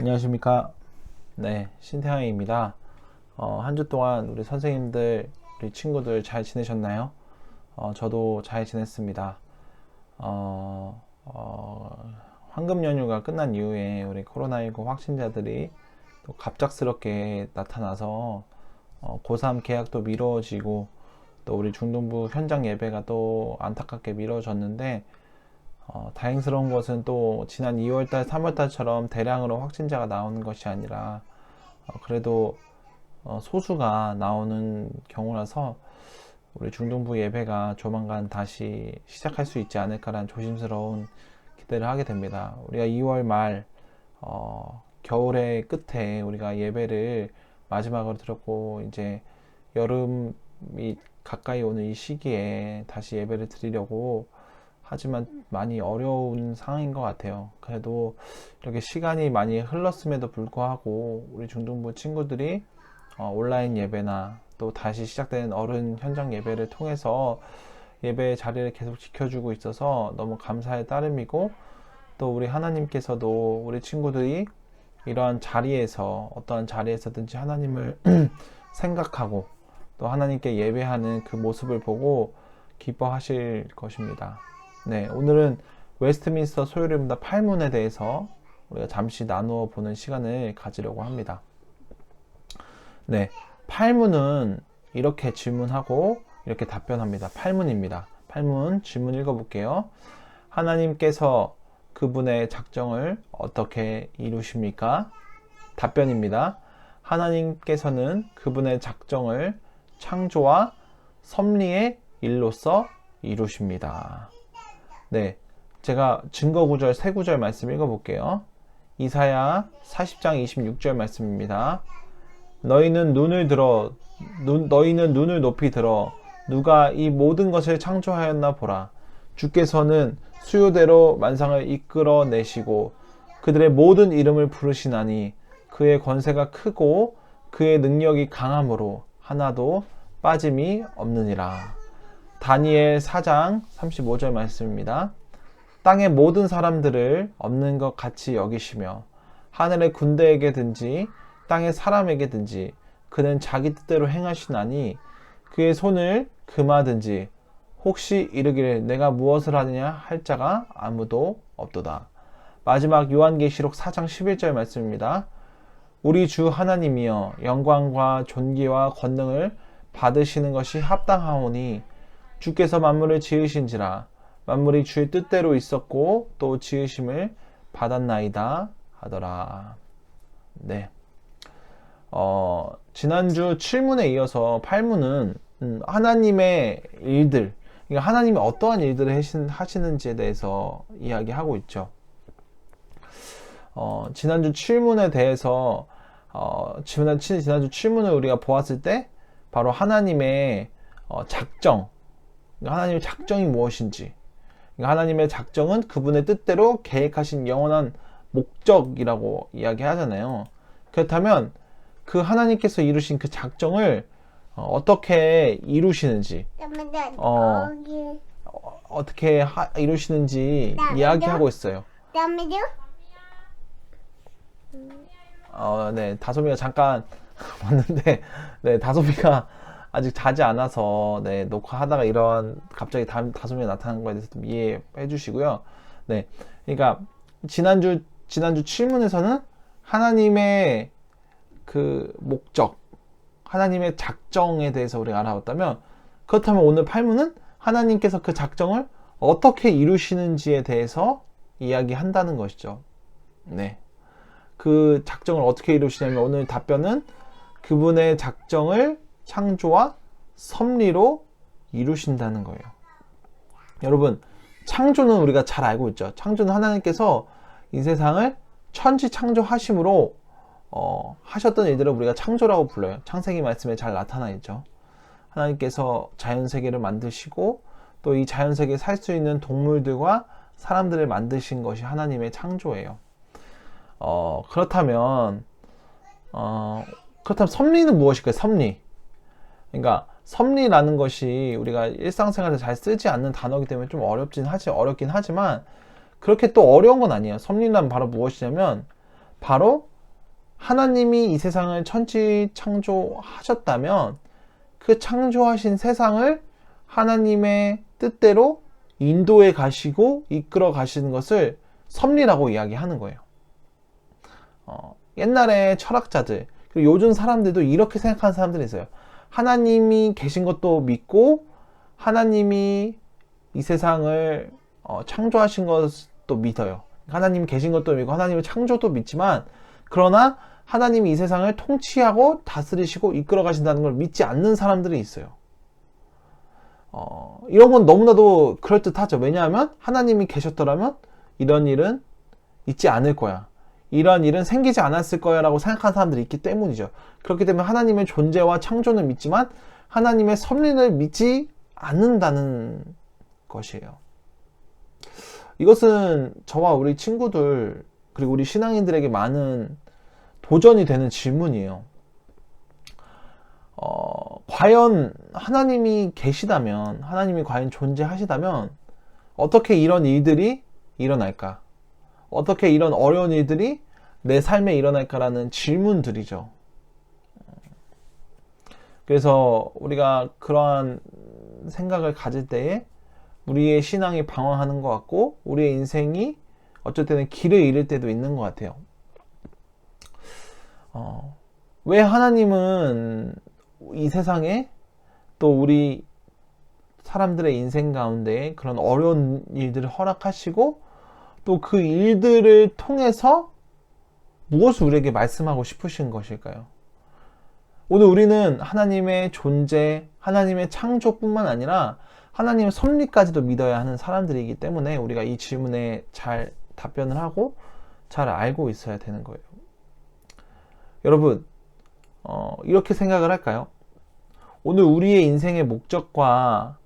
안녕하십니까. 네, 신태양입니다. 한 주 동안 우리 선생님들, 우리 친구들 잘 지내셨나요? 저도 잘 지냈습니다. 어, 황금 연휴가 끝난 이후에 우리 코로나19 확진자들이 또 갑작스럽게 나타나서 고3 계약도 미뤄지고 또 우리 중등부 현장 예배가 또 안타깝게 미뤄졌는데 다행스러운 것은 또 지난 2월달, 3월달처럼 대량으로 확진자가 나오는 것이 아니라 그래도 소수가 나오는 경우라서 우리 중등부 예배가 조만간 다시 시작할 수 있지 않을까라는 조심스러운 기대를 하게 됩니다. 우리가 2월 말 겨울의 끝에 우리가 예배를 마지막으로 드렸고 이제 여름이 가까이 오는 이 시기에 다시 예배를 드리려고 하지만 많이 어려운 상황인 것 같아요. 그래도 이렇게 시간이 많이 흘렀음에도 불구하고 우리 중등부 친구들이 온라인 예배나 또 다시 시작되는 어른 현장 예배를 통해서 예배의 자리를 계속 지켜주고 있어서 너무 감사의 따름이고, 또 우리 하나님께서도 우리 친구들이 이러한 자리에서 어떠한 자리에서든지 하나님을 생각하고 또 하나님께 예배하는 그 모습을 보고 기뻐하실 것입니다. 네, 오늘은 웨스트민스터 소요리문답 8문에 대해서 우리가 잠시 나누어 보는 시간을 가지려고 합니다. 네, 8문은 이렇게 질문하고 이렇게 답변합니다. 8문입니다. 8문 질문 읽어볼게요. 하나님께서 그분의 작정을 어떻게 이루십니까? 답변입니다. 하나님께서는 그분의 작정을 창조와 섭리의 일로서 이루십니다. 네, 제가 증거 구절, 세 구절 말씀 읽어볼게요. 이사야 40장 26절 말씀입니다. 너희는 눈을 높이 들어 누가 이 모든 것을 창조하였나 보라. 주께서는 수요대로 만상을 이끌어내시고 그들의 모든 이름을 부르시나니 그의 권세가 크고 그의 능력이 강함으로 하나도 빠짐이 없느니라. 다니엘 4장 35절 말씀입니다. 땅의 모든 사람들을 없는 것 같이 여기시며 하늘의 군대에게든지 땅의 사람에게든지 그는 자기 뜻대로 행하시나니 그의 손을 금하든지 혹시 이르기를 내가 무엇을 하느냐 할 자가 아무도 없도다. 마지막 요한계시록 4장 11절 말씀입니다. 우리 주 하나님이여 영광과 존귀와 권능을 받으시는 것이 합당하오니 주께서 만물을 지으신지라 만물이 주의 뜻대로 있었고 또 지으심을 받았나이다 하더라. 네. 지난주 7문에 이어서 8문은 하나님의 일들, 그러니까 하나님이 어떠한 일들을 하시는지에 대해서 이야기하고 있죠. 지난주 7문에 대해서 지난주 7문을 우리가 보았을 때 바로 하나님의 작정, 하나님의 작정이 무엇인지, 하나님의 작정은 그분의 뜻대로 계획하신 영원한 목적이라고 이야기하잖아요. 그렇다면 그 하나님께서 이루신 그 작정을 어떻게 이루시는지, 어떻게 이루시는지 이야기하고 있어요. 네, 다솜이가 잠깐 왔는데, 네, 다솜이가 아직 자지 않아서, 네, 녹화하다가 이런 갑자기 다솜이가 나타난 거에 대해서 좀 이해해 주시고요. 네, 그러니까 지난주 7문에서는 하나님의 그 목적, 하나님의 작정에 대해서 우리가 알아봤다면, 그렇다면 오늘 8문은 하나님께서 그 작정을 어떻게 이루시는지에 대해서 이야기한다는 것이죠. 네. 그 작정을 어떻게 이루시냐면 오늘 답변은 그분의 작정을 창조와 섭리로 이루신다는 거예요. 여러분, 창조는 우리가 잘 알고 있죠. 창조는 하나님께서 이 세상을 천지 창조하심으로 하셨던 일들을 우리가 창조라고 불러요. 창세기 말씀에 잘 나타나 있죠. 하나님께서 자연세계를 만드시고 또 이 자연세계에 살 수 있는 동물들과 사람들을 만드신 것이 하나님의 창조예요. 그렇다면 섭리는 무엇일까요? 섭리. 그러니까 섭리라는 것이 우리가 일상생활에서 잘 쓰지 않는 단어이기 때문에 좀 어렵긴 하지만 그렇게 또 어려운 건 아니에요. 섭리란 바로 무엇이냐면 바로 하나님이 이 세상을 천지창조하셨다면 그 창조하신 세상을 하나님의 뜻대로 인도해 가시고 이끌어 가시는 것을 섭리라고 이야기하는 거예요. 옛날에 철학자들, 그리고 요즘 사람들도 이렇게 생각하는 사람들이 있어요. 하나님이 계신 것도 믿고 하나님이 이 세상을 창조하신 것도 믿어요. 하나님이 계신 것도 믿고 하나님의 창조도 믿지만, 그러나 하나님이 이 세상을 통치하고 다스리시고 이끌어 가신다는 걸 믿지 않는 사람들이 있어요. 이런 건 너무나도 그럴듯하죠. 왜냐하면 하나님이 계셨더라면 이런 일은 있지 않을 거야, 이런 일은 생기지 않았을 거야 라고 생각하는 사람들이 있기 때문이죠. 그렇기 때문에 하나님의 존재와 창조는 믿지만 하나님의 섭리를 믿지 않는다는 것이에요. 이것은 저와 우리 친구들, 그리고 우리 신앙인들에게 많은 도전이 되는 질문이에요. 과연 하나님이 계시다면, 하나님이 과연 존재하시다면 어떻게 이런 일들이 일어날까? 어떻게 이런 어려운 일들이 내 삶에 일어날까라는 질문들이죠. 그래서 우리가 그러한 생각을 가질 때에 우리의 신앙이 방황하는 것 같고, 우리의 인생이 어쩔 때는 길을 잃을 때도 있는 것 같아요. 왜 하나님은 이 세상에, 또 우리 사람들의 인생 가운데 그런 어려운 일들을 허락하시고, 또 그 일들을 통해서 무엇을 우리에게 말씀하고 싶으신 것일까요? 오늘 우리는 하나님의 존재, 하나님의 창조뿐만 아니라 하나님의 섭리까지도 믿어야 하는 사람들이기 때문에 우리가 이 질문에 잘 답변을 하고 잘 알고 있어야 되는 거예요. 여러분, 이렇게 생각을 할까요? 오늘 우리의 인생의 목적과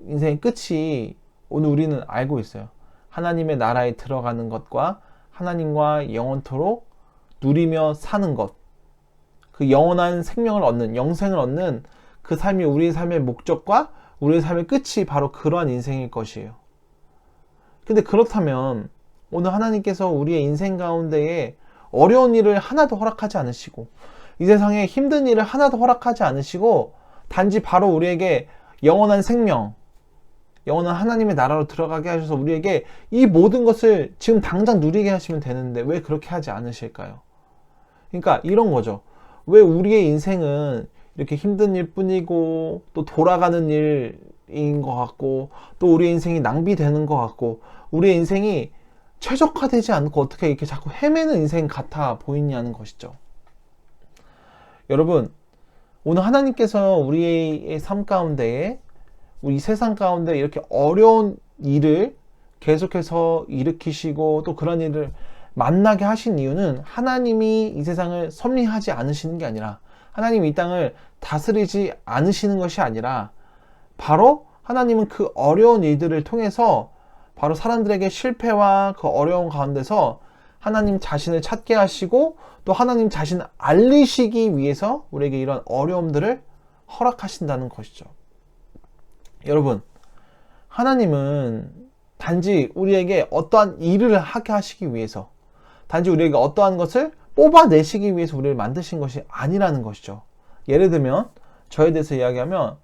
인생의 끝이 오늘 우리는 알고 있어요. 하나님의 나라에 들어가는 것과 하나님과 영원토록 누리며 사는 것, 그 영원한 생명을 얻는, 영생을 얻는 그 삶이 우리의 삶의 목적과 우리의 삶의 끝이 바로 그러한 인생일 것이에요. 근데 그렇다면 오늘 하나님께서 우리의 인생 가운데에 어려운 일을 하나도 허락하지 않으시고, 이 세상에 힘든 일을 하나도 허락하지 않으시고, 단지 바로 우리에게 영원한 생명, 영원한 하나님의 나라로 들어가게 하셔서 우리에게 이 모든 것을 지금 당장 누리게 하시면 되는데 왜 그렇게 하지 않으실까요? 그러니까 이런 거죠. 왜 우리의 인생은 이렇게 힘든 일 뿐이고, 또 돌아가는 일인 것 같고, 또 우리의 인생이 낭비되는 것 같고, 우리의 인생이 최적화되지 않고 어떻게 이렇게 자꾸 헤매는 인생 같아 보이냐는 것이죠. 여러분, 오늘 하나님께서 우리의 삶 가운데에, 우리 세상 가운데 이렇게 어려운 일을 계속해서 일으키시고 또 그런 일을 만나게 하신 이유는 하나님이 이 세상을 섭리하지 않으시는 게 아니라, 하나님이 이 땅을 다스리지 않으시는 것이 아니라, 바로 하나님은 그 어려운 일들을 통해서 바로 사람들에게 실패와 그 어려운 가운데서 하나님 자신을 찾게 하시고, 또 하나님 자신을 알리시기 위해서 우리에게 이런 어려움들을 허락하신다는 것이죠. 여러분, 하나님은 단지 우리에게 어떠한 일을 하게 하시기 위해서, 단지 우리에게 어떠한 것을 뽑아내시기 위해서 우리를 만드신 것이 아니라는 것이죠. 예를 들면 저에 대해서 이야기하면,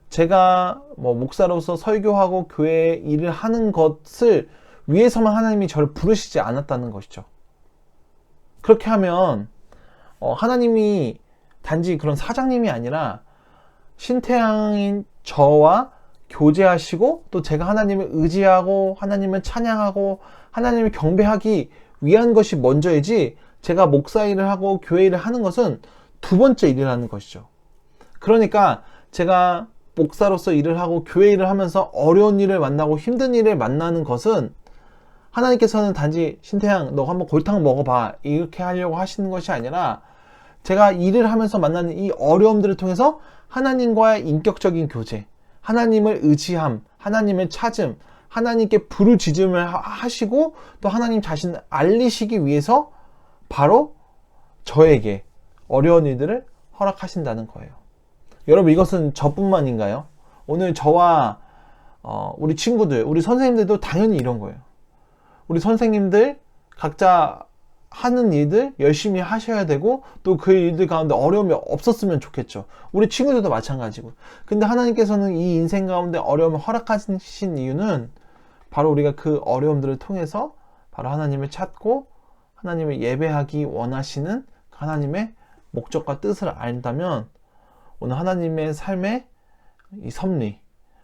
제가 목사로서 설교하고 교회 일을 하는 것을 위해서만 하나님이 저를 부르시지 않았다는 것이죠. 그렇게 하면 하나님이 단지 그런 사장님이 아니라 신태양인 저와 교제하시고, 또 제가 하나님을 의지하고 하나님을 찬양하고 하나님을 경배하기 위한 것이 먼저이지, 제가 목사 일을 하고 교회 일을 하는 것은 두 번째 일이라는 것이죠. 그러니까 제가 목사로서 일을 하고 교회 일을 하면서 어려운 일을 만나고 힘든 일을 만나는 것은 하나님께서는 단지 신태양 너 한번 골탕 먹어봐 이렇게 하려고 하시는 것이 아니라, 제가 일을 하면서 만나는 이 어려움들을 통해서 하나님과의 인격적인 교제, 하나님을 의지함, 하나님을 찾음, 하나님께 부르짖음을 하시고 또 하나님 자신을 알리시기 위해서 바로 저에게 어려운 일들을 허락하신다는 거예요. 여러분, 이것은 저뿐만인가요? 오늘 저와 우리 친구들, 우리 선생님들도 당연히 이런 거예요. 우리 선생님들 각자 하는 일들 열심히 하셔야 되고 또 그 일들 가운데 어려움이 없었으면 좋겠죠. 우리 친구들도 마찬가지고. 근데 하나님께서는 이 인생 가운데 어려움을 허락하신 이유는 바로 우리가 그 어려움들을 통해서 바로 하나님을 찾고 하나님을 예배하기 원하시는 하나님의 목적과 뜻을 안다면 오늘 하나님의 삶의 이 섭리,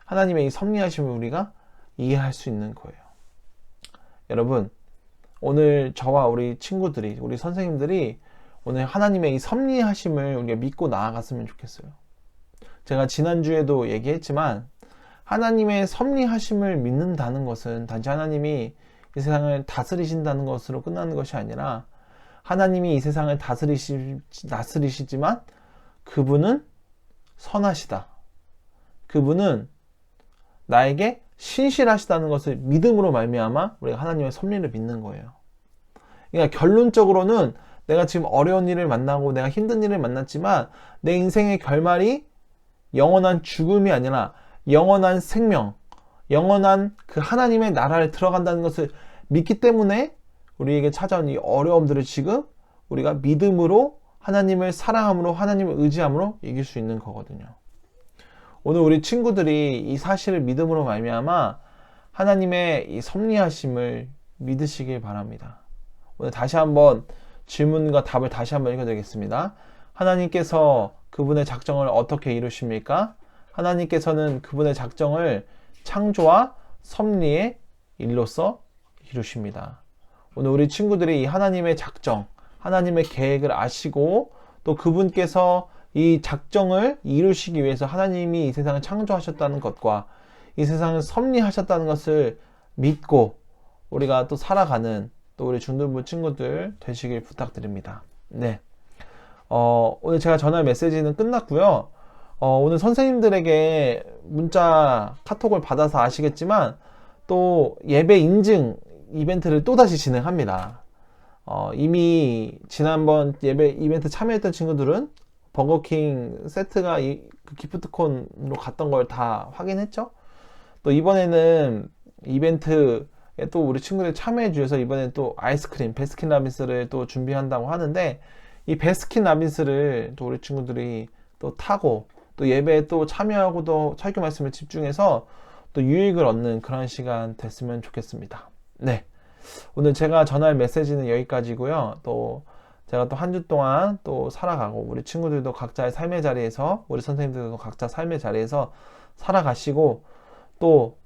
하나님의 이 섭리하심을 우리가 이해할 수 있는 거예요. 여러분, 오늘 저와 우리 친구들이, 우리 선생님들이 오늘 하나님의 이 섭리하심을 우리가 믿고 나아갔으면 좋겠어요. 제가 지난주에도 얘기했지만 하나님의 섭리하심을 믿는다는 것은 단지 하나님이 이 세상을 다스리신다는 것으로 끝나는 것이 아니라 하나님이 이 세상을 다스리시지만 그분은 선하시다. 그분은 나에게 신실하시다는 것을 믿음으로 말미암아 우리가 하나님의 섭리를 믿는 거예요. 그러니까 결론적으로는 내가 지금 어려운 일을 만나고 내가 힘든 일을 만났지만 내 인생의 결말이 영원한 죽음이 아니라 영원한 생명, 영원한 그 하나님의 나라를 들어간다는 것을 믿기 때문에 우리에게 찾아온 이 어려움들을 지금 우리가 믿음으로 하나님을 사랑함으로 하나님을 의지함으로 이길 수 있는 거거든요. 오늘 우리 친구들이 이 사실을 믿음으로 말미암아 하나님의 이 섭리하심을 믿으시길 바랍니다. 오늘 다시 한번 질문과 답을 다시 한번 읽어드리겠습니다. 하나님께서 그분의 작정을 어떻게 이루십니까? 하나님께서는 그분의 작정을 창조와 섭리의 일로서 이루십니다. 오늘 우리 친구들이 이 하나님의 작정, 하나님의 계획을 아시고 또 그분께서 이 작정을 이루시기 위해서 하나님이 이 세상을 창조하셨다는 것과 이 세상을 섭리하셨다는 것을 믿고 우리가 또 살아가는 또 우리 중등부 친구들 되시길 부탁드립니다. 네. 오늘 제가 전할 메시지는 끝났고요. 오늘 선생님들에게 문자, 카톡을 받아서 아시겠지만 또 예배 인증 이벤트를 또다시 진행합니다. 이미 지난번 예배 이벤트 참여했던 친구들은 버거킹 세트가 그 기프트콘으로 갔던 걸 다 확인했죠? 또 이번에는 이벤트에 또 우리 친구들이 참여해 주셔서 이번에 또 아이스크림, 베스킨라빈스를 또 준비한다고 하는데 이 베스킨라빈스를 또 우리 친구들이 또 타고 또 예배에 또 참여하고 또 설교 말씀에 집중해서 또 유익을 얻는 그런 시간 됐으면 좋겠습니다. 네. 오늘 제가 전할 메시지는 여기까지고요. 또 제가 또 한 주 동안 또 살아가고 우리 친구들도 각자의 삶의 자리에서 우리 선생님들도 각자 삶의 자리에서 살아가시고 또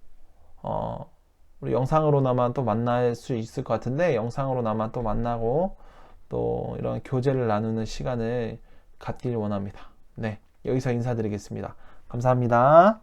우리 영상으로나마 또 만날 수 있을 것 같은데 영상으로나마 또 만나고 또 이런 교제를 나누는 시간을 갖길 원합니다. 네, 여기서 인사드리겠습니다. 감사합니다.